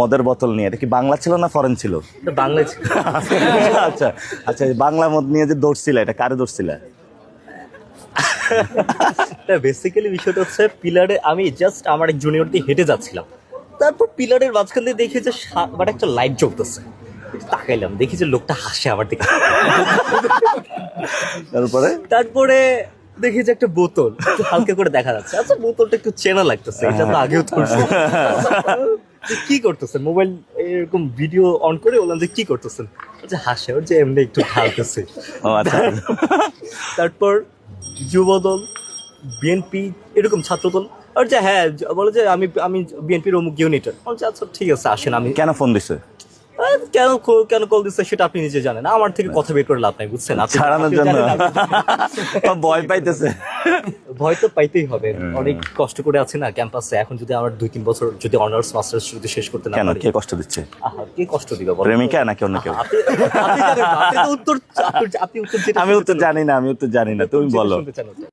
মদের বোতল নিয়ে, এটা কি বাংলা ছিল না ফরেন ছিল? এটা বাংলায় ছিল। আচ্ছা আচ্ছা, এই বাংলা মদ নিয়ে যে দৌড়ছিল, এটা কারে দৌড়ছিল? বেসিক্যালি বিষয়টা হচ্ছে পিলারে আমি জাস্ট আমার এক জুনিয়র দিয়ে হেঁটে যাচ্ছিলাম, তারপর পিলারের মাঝখান দিয়ে দেখি যে মানে একটা লাইট জ্বলতেছে, তাকাইলাম, দেখি যে লোকটা হাসে আমার দিকে। তারপরে দেখি যে একটা বোতল একটু হালকা করে দেখা যাচ্ছে, আচ্ছা বোতলটা একটু চেনা লাগতেছে, এটা তো আগেও ধরছি। যে কি করতেছেন, মোবাইল এরকম ভিডিও অন করে বললাম যে কি করতেছেন, আচ্ছা হাসে, ওর যে এমনি একটু ঢালতেছে। ও আচ্ছা। তারপর যুবদল, বিএনপি, এরকম ছাত্রদল, আর যে হ্যাঁ বলে যে আমি আমি বিএনপির অমুক ইউনিটের। আচ্ছা ঠিক আছে আসেন। আমি কেন ফোন দিছে? কেন কেন কল দিচ্ছে সেটা আপনি নিজে জানেন, আমার থেকে কথা বের করে লাভ নাই, বুঝছেন? আপনি ছাড়ানোর জন্য ভয় পাইতেছে। ভয় তো পাইতেই হবে, অনেক কষ্ট করে আছি না ক্যাম্পাসে, এখন যদি আমার 2-3 বছর যদি অনার্স মাস্টার্স যদি শেষ করতে না কেন, পারি, কে কষ্ট দিচ্ছে? আহা কে কষ্ট দিবে বলো? প্রেমিকা নাকি অন্য কেউ? আপনি জানেন না, আপনি তো উত্তর, আপনি উত্তর যেটা আমি উত্তর জানি না, আমি উত্তর জানি না, তুমি যেটা বলো। শুনতে চান ওটা।